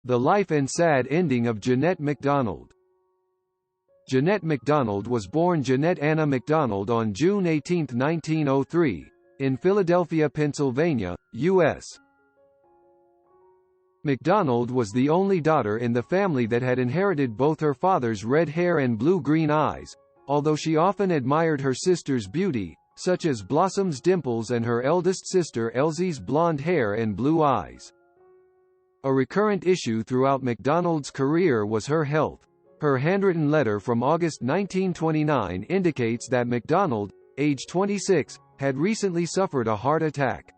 The life and sad ending of Jeanette MacDonald. Jeanette MacDonald was born Jeanette Anna MacDonald on June 18, 1903, in Philadelphia, Pennsylvania, U.S. MacDonald was the only daughter in the family that had inherited both her father's red hair and blue-green eyes, although she often admired her sister's beauty, such as Blossom's dimples and her eldest sister Elsie's blonde hair and blue eyes. A recurrent issue throughout MacDonald's career was her health. Her handwritten letter from August 1929 indicates that MacDonald, age 26, had recently suffered a heart attack.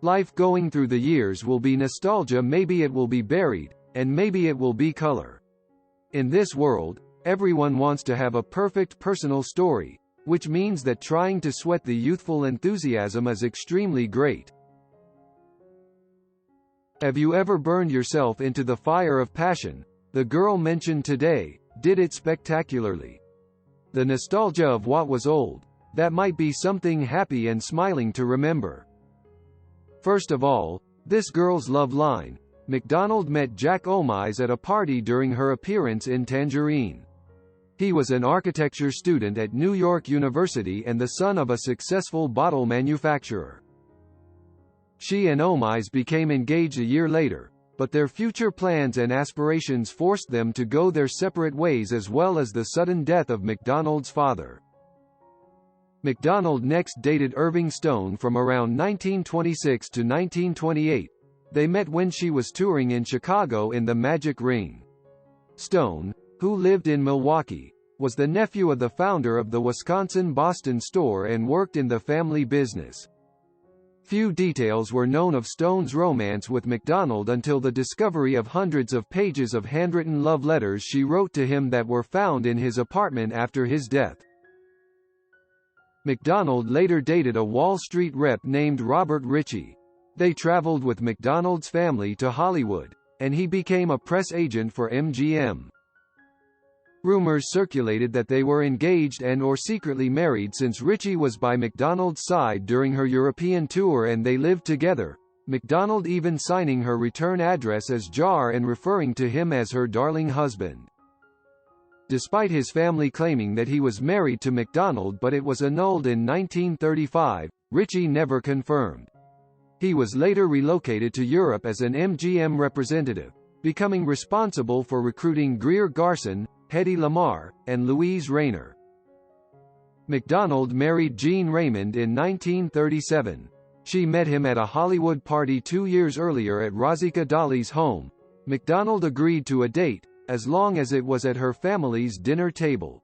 Life going through the years will be nostalgia, maybe it will be buried, and maybe it will be color. In this world, everyone wants to have a perfect personal story, which means that trying to sweat the youthful enthusiasm is extremely great. Have you ever burned yourself into the fire of passion? The girl mentioned today did it spectacularly. The nostalgia of what was old, that might be something happy and smiling to remember. First of all, this girl's love line. MacDonald met Jack Omise at a party during her appearance in Tangerine. He was an architecture student at New York University and the son of a successful bottle manufacturer. She and Omise became engaged a year later, but their future plans and aspirations forced them to go their separate ways, as well as the sudden death of MacDonald's father. MacDonald next dated Irving Stone from around 1926 to 1928. They met when she was touring in Chicago in the Magic Ring. Stone, who lived in Milwaukee, was the nephew of the founder of the Wisconsin-Boston store and worked in the family business. Few details were known of Stone's romance with MacDonald until the discovery of hundreds of pages of handwritten love letters she wrote to him that were found in his apartment after his death. MacDonald later dated a Wall Street rep named Robert Ritchie. They traveled with MacDonald's family to Hollywood, and he became a press agent for MGM. Rumors circulated that they were engaged and/or secretly married since Ritchie was by MacDonald's side during her European tour and they lived together, MacDonald even signing her return address as Jar and referring to him as her darling husband. Despite his family claiming that he was married to MacDonald but it was annulled in 1935, Ritchie never confirmed. He was later relocated to Europe as an MGM representative, becoming responsible for recruiting Greer Garson, Hedy Lamarr, and Louise Rayner. MacDonald married Jean Raymond in 1937. She met him at a Hollywood party 2 years earlier at Rosika Dali's home. MacDonald agreed to a date, as long as it was at her family's dinner table.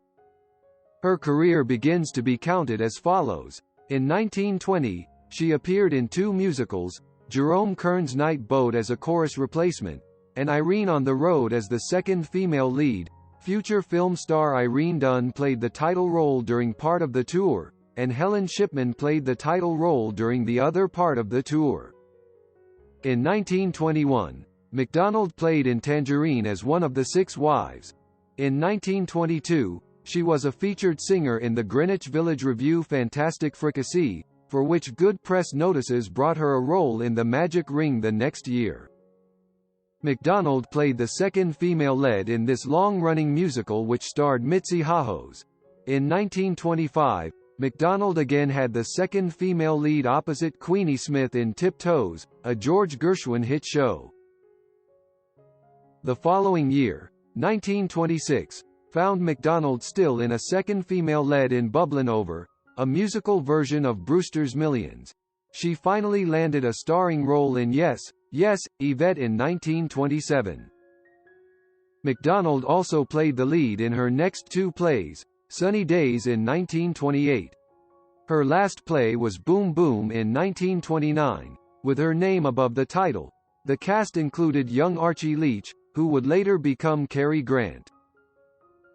Her career begins to be counted as follows. In 1920, she appeared in 2 musicals, Jerome Kern's Night Boat as a chorus replacement, and Irene on the Road as the second female lead. Future film star Irene Dunne played the title role during part of the tour, and Helen Shipman played the title role during the other part of the tour. In 1921, MacDonald played in Tangerine as one of the 6 wives. In 1922, she was a featured singer in the Greenwich Village Revue Fantastic Fricassee, for which good press notices brought her a role in The Magic Ring the next year. MacDonald played the second female lead in this long-running musical which starred Mitzi Hahos. In 1925, MacDonald again had the second female lead opposite Queenie Smith in Tiptoes, a George Gershwin hit show. The following year, 1926, found MacDonald still in a second female lead in Bubblin' Over, a musical version of Brewster's Millions. She finally landed a starring role in Yes, Yes, Yvette in 1927. MacDonald also played the lead in her next 2 plays, Sunny Days in 1928. Her last play was Boom Boom in 1929, with her name above the title. The cast included young Archie Leach, who would later become Cary Grant.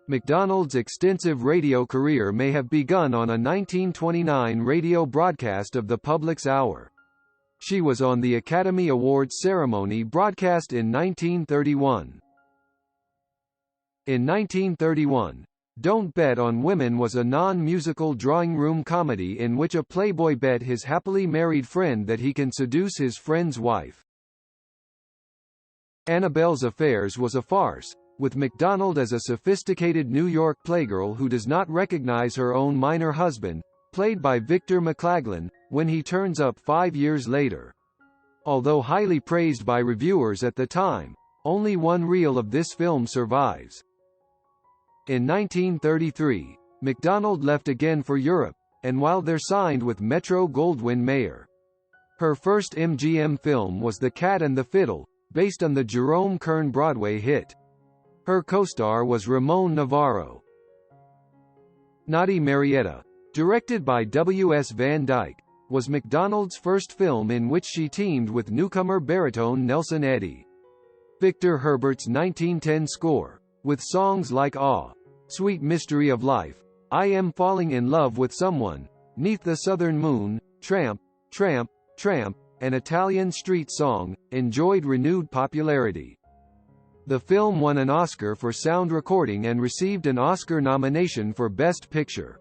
MacDonald's extensive radio career may have begun on a 1929 radio broadcast of The Public's Hour. She was on the Academy Awards ceremony broadcast in 1931. In 1931, Don't Bet on Women was a non-musical drawing room comedy in which a playboy bet his happily married friend that he can seduce his friend's wife. Annabelle's Affairs was a farce, with MacDonald as a sophisticated New York playgirl who does not recognize her own minor husband, played by Victor McLaglen, when he turns up 5 years later. Although highly praised by reviewers at the time, only one reel of this film survives. In 1933, MacDonald left again for Europe, and while they're signed with Metro-Goldwyn-Mayer. Her first MGM film was The Cat and the Fiddle, based on the Jerome Kern Broadway hit. Her co-star was Ramon Navarro. Naughty Marietta, directed by W.S. Van Dyke, was MacDonald's first film in which she teamed with newcomer baritone Nelson Eddy. Victor Herbert's 1910 score, with songs like Aw, Sweet Mystery of Life, I Am Falling in Love with Someone, Neath the Southern Moon, Tramp, Tramp, Tramp, an Italian street song, enjoyed renewed popularity. The film won an Oscar for sound recording and received an Oscar nomination for Best Picture.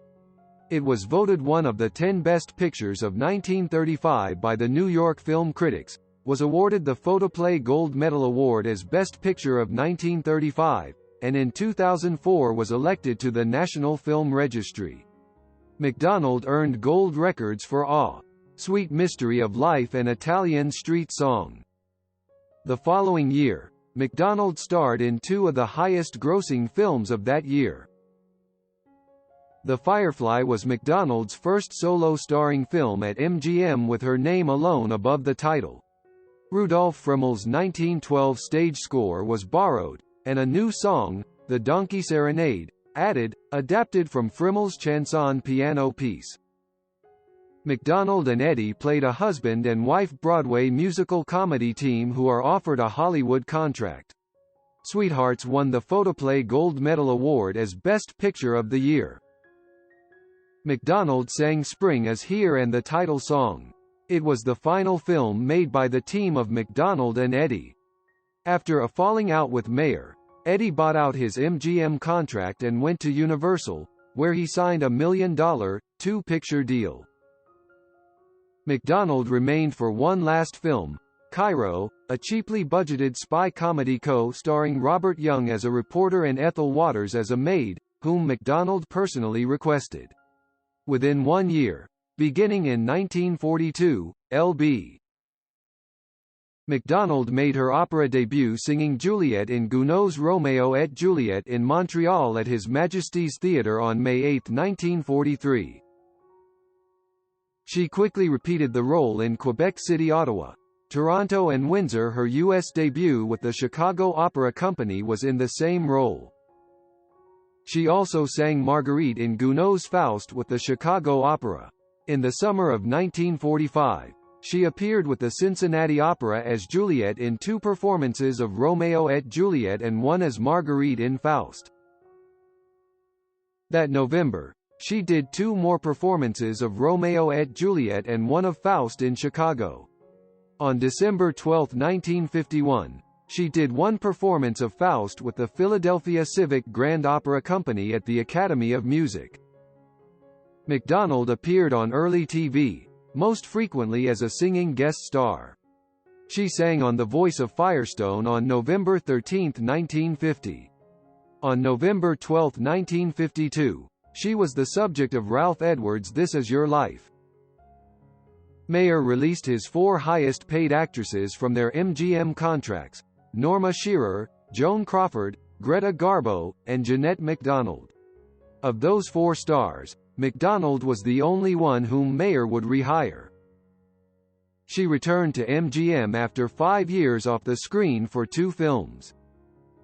It was voted one of the 10 best pictures of 1935 by the New York Film Critics, was awarded the Photoplay Gold Medal Award as Best Picture of 1935, and in 2004 was elected to the National Film Registry. MacDonald earned gold records for Aw, Sweet Mystery of Life and Italian Street Song. The following year, MacDonald starred in 2 of the highest-grossing films of that year. The Firefly was MacDonald's first solo starring film at MGM with her name alone above the title. Rudolf Frimmel's 1912 stage score was borrowed, and a new song, The Donkey Serenade, added, adapted from Frimmel's chanson piano piece. MacDonald and Eddy played a husband and wife Broadway musical comedy team who are offered a Hollywood contract. Sweethearts won the Photoplay Gold Medal Award as Best Picture of the Year. MacDonald sang Spring Is Here and the title song. It was the final film made by the team of MacDonald and Eddy. After a falling out with Mayer, Eddy bought out his MGM contract and went to Universal, where he signed a $1 million, 2-picture deal. MacDonald remained for one last film, Cairo, a cheaply budgeted spy comedy co-starring Robert Young as a reporter and Ethel Waters as a maid, whom MacDonald personally requested. Within 1 year, beginning in 1942, L.B. MacDonald made her opera debut singing Juliet in Gounod's Romeo et Juliet in Montreal at His Majesty's Theatre on May 8, 1943. She quickly repeated the role in Quebec City, Ottawa, Toronto and Windsor. Her U.S. debut with the Chicago Opera Company was in the same role. She also sang Marguerite in Gounod's Faust with the Chicago Opera. In the summer of 1945, she appeared with the Cincinnati Opera as Juliet in 2 performances of Romeo et Juliet and 1 as Marguerite in Faust. That November, she did 2 more performances of Romeo et Juliet and 1 of Faust in Chicago. On December 12, 1951, she did 1 performance of Faust with the Philadelphia Civic Grand Opera Company at the Academy of Music. MacDonald appeared on early TV, most frequently as a singing guest star. She sang on The Voice of Firestone on November 13, 1950. On November 12, 1952, she was the subject of Ralph Edwards' This Is Your Life. Mayer released his 4 highest-paid actresses from their MGM contracts: Norma Shearer, Joan Crawford, Greta Garbo, and Jeanette MacDonald. Of those 4 stars, MacDonald was the only one whom Mayer would rehire. She returned to MGM after 5 years off the screen for 2 films.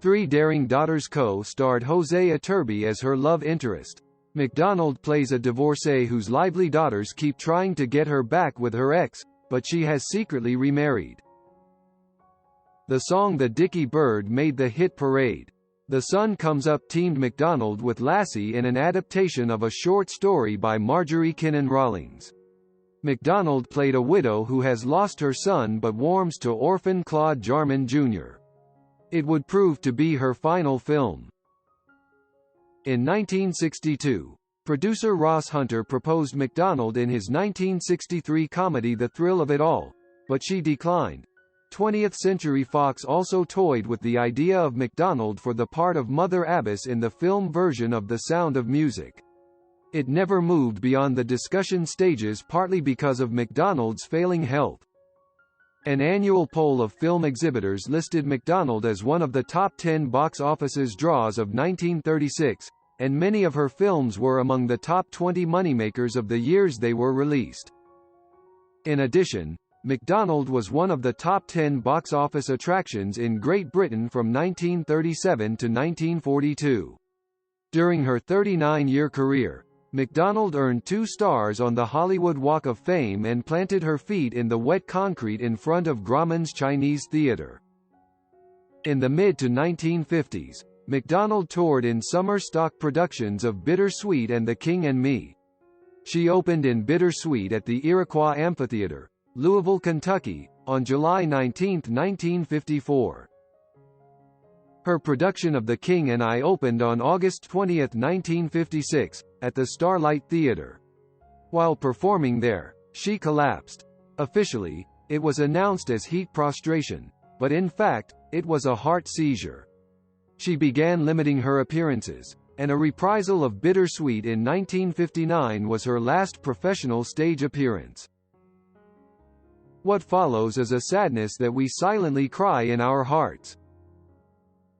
3 Daring Daughters co-starred Jose Iturbi as her love interest. MacDonald plays a divorcee whose lively daughters keep trying to get her back with her ex, but she has secretly remarried. The song The Dicky Bird made the hit Parade. The Sun Comes Up teamed MacDonald with Lassie in an adaptation of a short story by Marjorie Kinnan Rawlings. MacDonald played a widow who has lost her son but warms to orphan Claude Jarman Jr. It would prove to be her final film. In 1962, producer Ross Hunter proposed MacDonald in his 1963 comedy The Thrill of It All, but she declined. 20th-century Fox also toyed with the idea of MacDonald for the part of Mother Abbess in the film version of The Sound of Music. It never moved beyond the discussion stages, partly because of MacDonald's failing health. An annual poll of film exhibitors listed MacDonald as one of the top 10 box office's draws of 1936, and many of her films were among the top 20 moneymakers of the years they were released. In addition, MacDonald was one of the top 10 box office attractions in Great Britain from 1937 to 1942. During her 39-year career, MacDonald earned 2 stars on the Hollywood Walk of Fame and planted her feet in the wet concrete in front of Grauman's Chinese Theatre. In the mid to 1950s, MacDonald toured in summer stock productions of Bittersweet and The King and Me. She opened in Bittersweet at the Iroquois Amphitheater, Louisville, Kentucky, on July 19, 1954. Her production of The King and I opened on August 20, 1956, at the Starlight Theater. While performing there, she collapsed. Officially, it was announced as heat prostration, but in fact, it was a heart seizure. She began limiting her appearances, and a reprisal of Bittersweet in 1959 was her last professional stage appearance. What follows is a sadness that we silently cry in our hearts.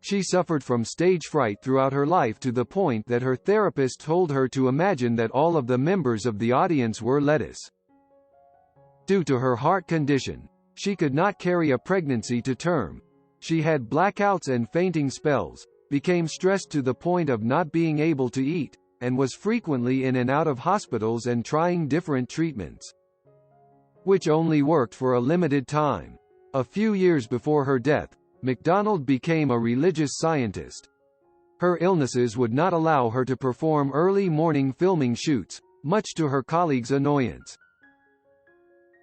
She suffered from stage fright throughout her life to the point that her therapist told her to imagine that all of the members of the audience were lettuce. Due to her heart condition, she could not carry a pregnancy to term. She had blackouts and fainting spells, became stressed to the point of not being able to eat, and was frequently in and out of hospitals and trying different treatments, which only worked for a limited time. A few years before her death, MacDonald became a religious scientist. Her illnesses would not allow her to perform early morning filming shoots, much to her colleagues' annoyance.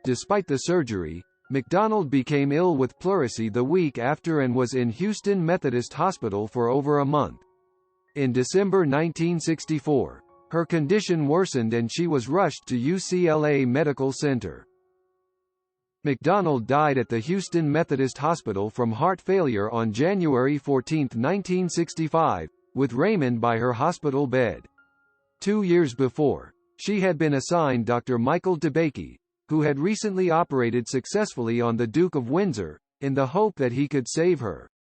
Despite the surgery, MacDonald became ill with pleurisy the week after and was in Houston Methodist Hospital for over a month. In December 1964, her condition worsened and she was rushed to UCLA Medical Center. MacDonald died at the Houston Methodist Hospital from heart failure on January 14, 1965, with Raymond by her hospital bed. 2 years before, she had been assigned Dr. Michael DeBakey, who had recently operated successfully on the Duke of Windsor, in the hope that he could save her.